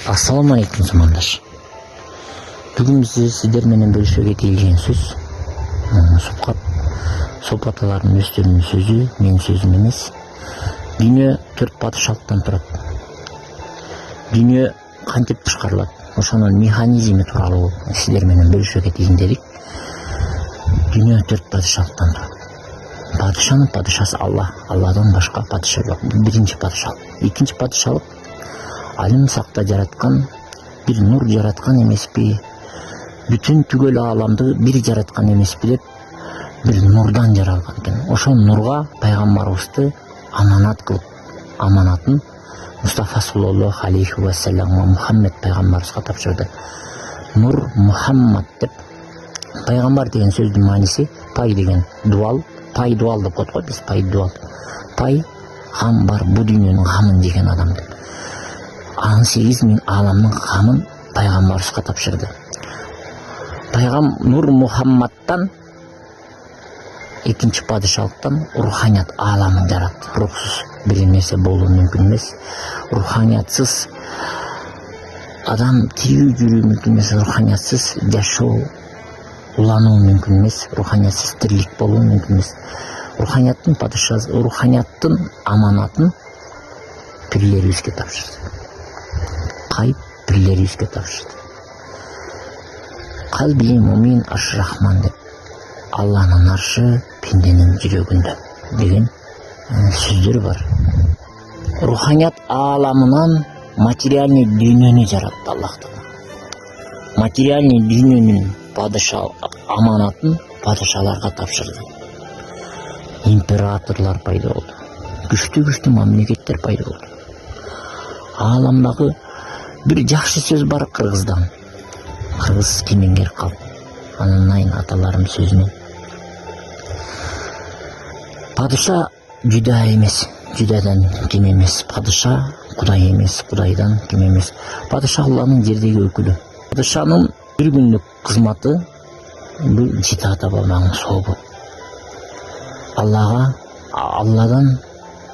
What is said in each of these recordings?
Assalamu алейкум, замандаш. Бүгін біз сіздер менен бөлüşүүгө тийилген сөз сопат алардын өздөрүнүн сөзү, менин сөзүм эмес. Дүйнө 4 падышалыктан турат. Дүйнө кантип башкарылат? Ошонун механизми тууралуу сиздер менен бөлүшүүгө тийиндедик. Дүйнө 4 падышалыктан турат. Падышанын падышасы Алла. Алладан башка падыша жок. Биринчи падышалык. Экинчи падышалык алим сакта жараткан, бир нур жараткан эмеспи? Бүтүн түгөл ааламды бир жараткан эмеспи деп бир нурдан жаралган экен. Ошол нурга пайгамбарыбызды аманат кылып, аманатын Мустафа саллаллаху алейхи ва саллям Мухаммед пайгамбарыбызга тапшырды. Нур Мухаммад деп. Пайгамбар деген сөздүн мааниси пай деген дуал, пай дуал деп коет го биз, пай дуал. Пай гам бар, бу дүйнөнүн гамын жеген адам деп. 8.000 ааламдын гамын пайгамбарыбызга тапшырды. Нур Мухаммадтан экинчи падышалыктан руханият ааламын жаратты. Рухсуз бир нерсе болуу мүмкүн эмес. Руханиятсыз адам тирүү жүрүү мүмкүн эмес. Руханиятсыз жашоо, улануу мүмкүн эмес. Руханиятсыз тирилик болуу мүмкүн эмес. Руханияттын падышасы, руханияттын аманатын пирлерибизге тапшырды. Кайып пирлерибизге тапшырды. Калби мумин аш-рахман деп. Алланын аршы пенденин жүрөгүндө деген сөздөр бар. Руханият ааламынан материальный дүйнөнү жаратты Аллах Таала. Материальный дүйнөнүн падыша аманатын падышаларга тапшырды. Императорлар пайда болду. Күчтүү мамлекеттер пайда болду. Ааламдагы бир жакшы сөз бар кыргыздан. Кыргыз кемеңгер калп. Анын аталарым сөзүнөн. Падыша жүда эмес, жүдадан кем эмес. Падыша Кудай эмес, Кудайдан кем эмес. Падыша Алланын жердеги өкүлү. Падышанын бир күндүк кызматы бул жети ата бабанын сообу. Алладан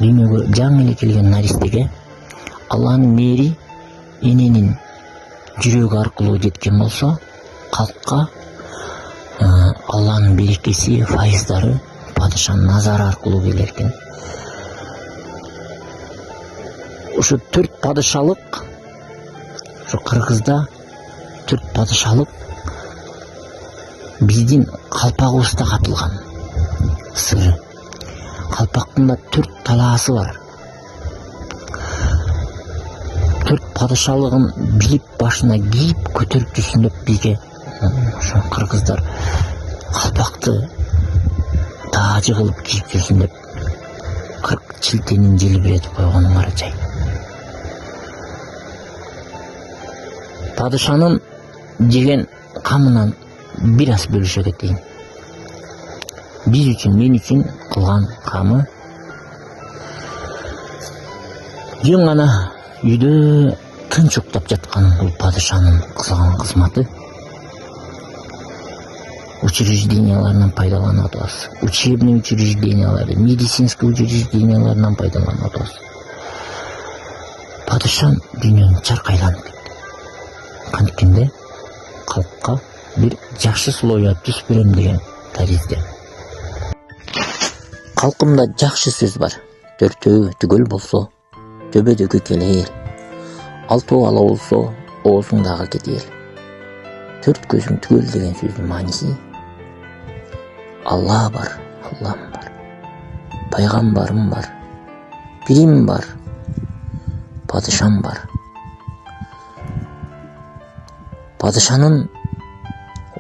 дүйнөгө жаңы эле келген наристеге Алланын мээри эненин жүрөгү аркылуу жеткен болсо, калкка Алланын берекеси, файыздары падышанын назары аркылуу келер экен. Ошо 4 падышалык, ошо Кыргызда 4 падышалык биздин калпагыбызда катылган сыры. Калпактын да 4 талаасы бар. 4 падышалыгын билип башына кийип көтөрүп жүрсүн деп бизге ошо кыргыздар калпакты таажы кылып кийип жүрсүн деп 40 чилтенин желбиретип койгонун карачай. Падышанын жеген камынан бир аз бөлүшө кетейин. Биз үчүн, мен үчүн кылган камы жөн гана үйдө тынч уктап жаткан бул падышанын кылган кызматы. Учрежденияларынан пайдаланып атабыз. Учебный учрежденияларды, медицинский учрежденияларынан пайдаланып атабыз. Падышан дүйнөнү чаркайланып кетти. Канткенде калкка бир жакшы слоят түз берем деген таризде. Калкымда жакшы сөз бар. Төртөө түгөл болсо, төбөдөгү келер. Алтоо ала болсо, оозуңдагы кетер. 4 көзүң түгөл деген сөздүн мааниси Алла бар, Аллам бар. Пайгамбарым бар. Пирим бар. Падышам бар. Падышанын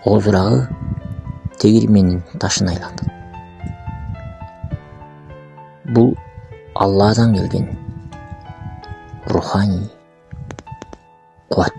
оозурагы тегирменин ташын айландырат. Бул Алладан келген руханий кубат.